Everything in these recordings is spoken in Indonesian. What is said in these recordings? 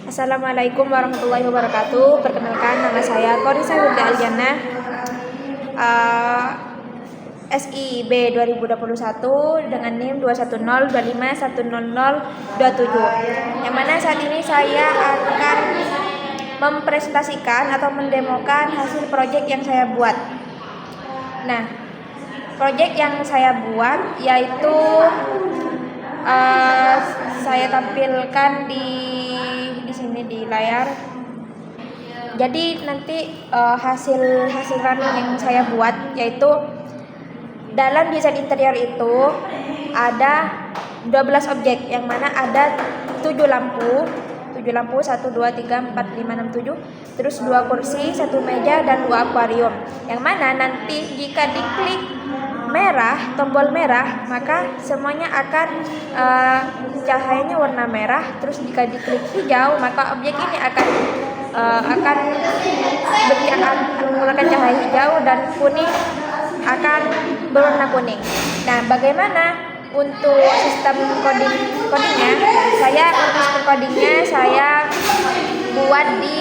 Assalamualaikum warahmatullahi wabarakatuh. Perkenalkan, nama saya Korisa Winda Aljana, SIB 2021 dengan NIM 21025100027. Yang mana saat ini saya akan mempresentasikan atau mendemokan hasil proyek yang saya buat. Nah, proyek yang saya buat yaitu saya tampilkan di sini di layar. Jadi nanti hasil running yang saya buat yaitu dalam desain interior itu ada 12 objek, yang mana ada 7 lampu 1, 2, 3, 4, 5, 6, 7, terus 2 kursi, 1 meja, dan 2 akuarium. Yang mana nanti jika diklik merah, tombol merah, maka semuanya akan cahayanya warna merah. Terus jika diklik hijau, maka objek ini akan menggunakan cahaya hijau, dan kuning akan berwarna kuning. Nah, bagaimana untuk sistem codingnya? Untuk sistem codingnya saya buat di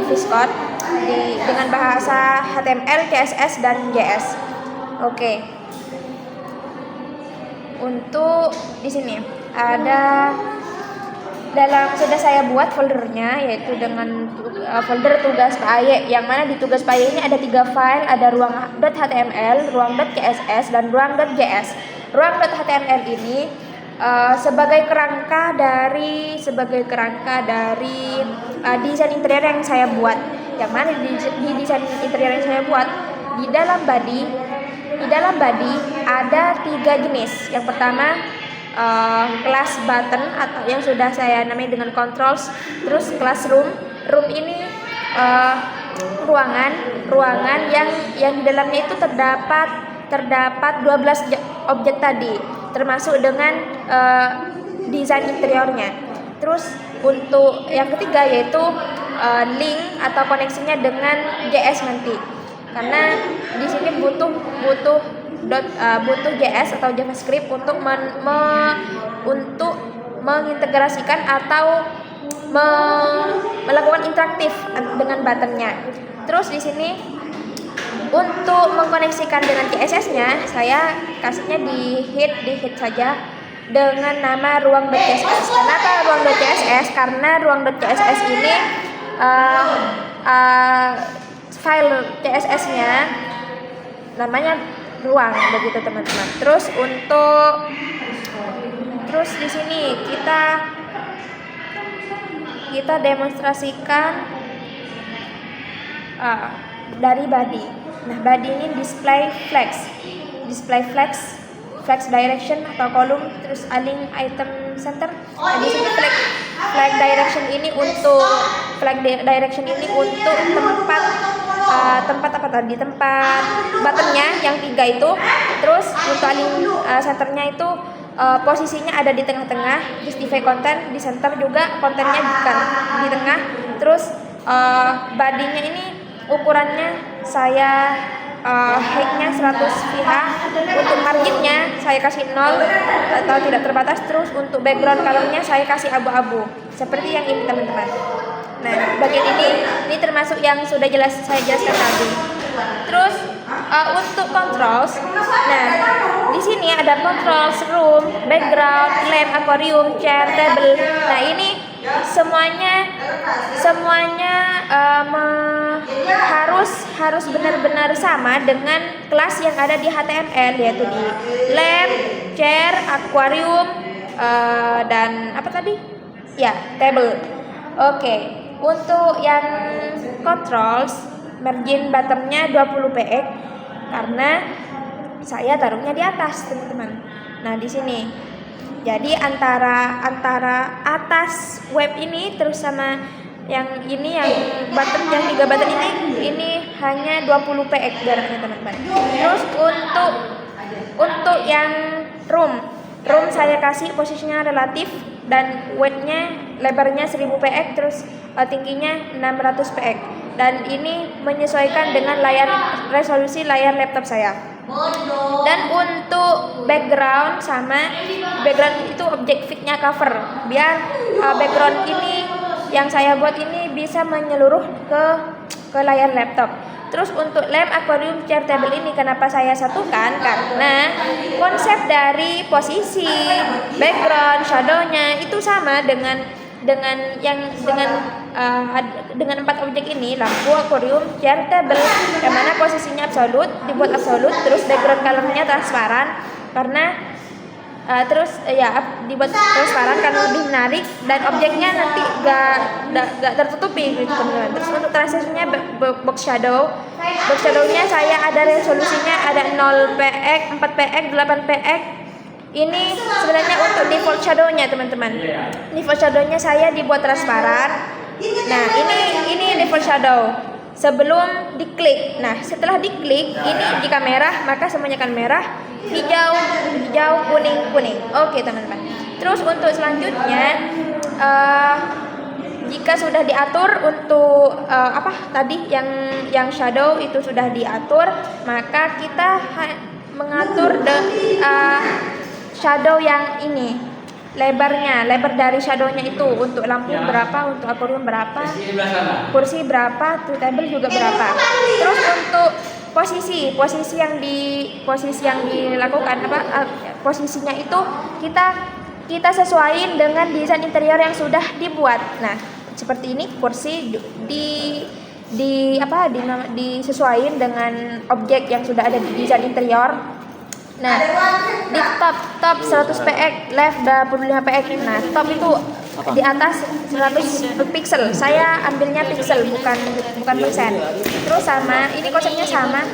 VS Code dengan bahasa HTML, CSS, dan JS. Oke. Untuk di sini ada sudah saya buat foldernya, yaitu dengan folder tugas PAY, yang mana di tugas PAY ini ada 3 file, ada ruang.html, ruang.css, dan ruang.js. Ruang.html ini sebagai kerangka dari desain interior yang saya buat. Yang mana di desain interior yang saya buat, di dalam body ada 3 jenis. Yang pertama class button, atau yang sudah saya namai dengan controls. Terus classroom. Room ini ruangan yang di dalamnya itu terdapat 12 objek tadi, termasuk dengan desain interiornya. Terus untuk yang ketiga yaitu link atau koneksinya dengan JS nanti, karena di sini butuh JS atau JavaScript untuk mengintegrasikan atau melakukan interaktif dengan buttonnya. Terus di sini untuk mengkoneksikan dengan CSS-nya, saya kasihnya di hit saja dengan nama ruang.css. Kenapa ruang.css? Karena ruang.css ini file CSS-nya namanya ruang, begitu teman-teman. Terus di sini kita demonstrasikan dari body. Nah, body ini display flex direction atau kolom, terus align item center. Nah, di sini flag direction ini untuk tempat buttonnya yang 3 itu. Terus untuk align centernya itu posisinya ada di tengah-tengah. Justify content di center juga, kontennya di tengah. Terus body-nya ini ukurannya saya height-nya 100 pH. Untuk margin-nya saya kasih 0 atau tidak terbatas. Terus untuk background color-nya saya kasih abu-abu, seperti yang ini teman-teman. Nah, bagian ini termasuk yang sudah saya jelaskan tadi. Terus untuk controls, nah di sini ada controls room, background, lamp, aquarium, chair, table. Nah, ini semuanya harus benar-benar sama dengan kelas yang ada di HTML, yaitu di lamp, chair, aquarium, dan apa tadi? Ya, table. Oke. Untuk yang controls, margin bottomnya 20 px karena saya taruhnya di atas, teman-teman. Nah, di sini. Jadi antara atas web ini terus sama yang ini, yang 3 button ini hanya 20 px jaraknya, teman-teman. Terus untuk yang room saya kasih posisinya relatif, dan width-nya, lebarnya 1000 px, terus tingginya 600 px. Dan ini menyesuaikan dengan resolusi layar laptop saya. Dan untuk background itu objek fitnya cover, biar background ini yang saya buat ini bisa menyeluruh ke layar laptop. Terus untuk lamp, aquarium, chair, table ini kenapa saya satukan? Karena konsep dari posisi, background, shadownya itu sama dengan empat objek ini, lampu, aquarium, chair, table, yang mana posisinya dibuat absolut, terus background colornya transparan dibuat transparan karena lebih menarik, dan objeknya nanti gak tertutupi gitu teman-teman. Terus untuk transisinya box shadownya saya ada resolusinya ada 0px, 4px, 8px. Ini sebenarnya untuk default shadownya teman-teman. Default shadownya saya dibuat transparan. Nah ini default shadow sebelum diklik. Nah setelah diklik ini jika merah maka semuanya akan merah, hijau, kuning. Oke teman-teman. Terus untuk selanjutnya jika sudah diatur untuk tadi yang shadow itu sudah diatur, maka kita mengatur shadow yang ini, lebar dari shadownya itu, untuk lampu berapa, untuk aquarium berapa, kursi berapa, table juga berapa. Terus untuk posisi yang dilakukan posisinya itu kita sesuaiin dengan desain interior yang sudah dibuat. Nah seperti ini, kursi disesuaikan dengan objek yang sudah ada di desain interior. Nah di top 100px, left 25px. Nah top itu di atas 100 pixel, saya ambilnya pixel bukan persen. Terus sama, ini konsepnya sama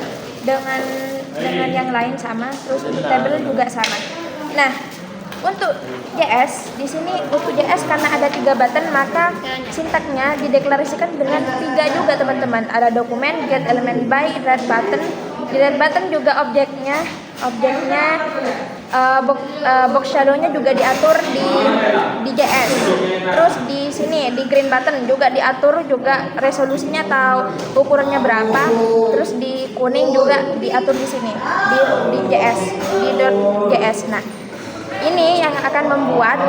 dengan yang lain sama. Terus untuk table juga sama. Nah untuk JS di sini, untuk JS karena ada 3 button, maka sintaknya dideklarasikan dengan 3 juga teman-teman. Ada dokumen, get, element, by, red button. Di red button juga objeknya box shadownya juga diatur di JS. Terus di sini di green button juga diatur juga resolusinya atau ukurannya berapa. Terus di kuning juga diatur di sini di JS, di .js. Nah ini yang akan membuat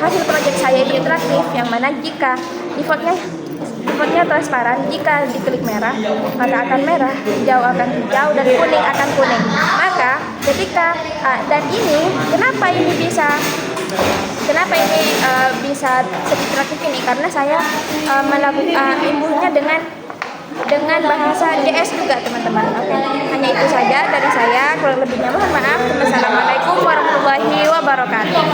hasil proyek saya itu interaktif, yang mana jika defaultnya transparan, jika diklik merah maka akan merah, hijau akan hijau, dan kuning akan kuning. Maka ketika dan ini kenapa ini bisa interaktif ini, karena saya melakukan imbuhnya dengan bahasa JS juga teman-teman. Oke, hanya itu saja dari saya. Kurang lebihnya mohon maaf. Wassalamualaikum warahmatullahi wabarakatuh.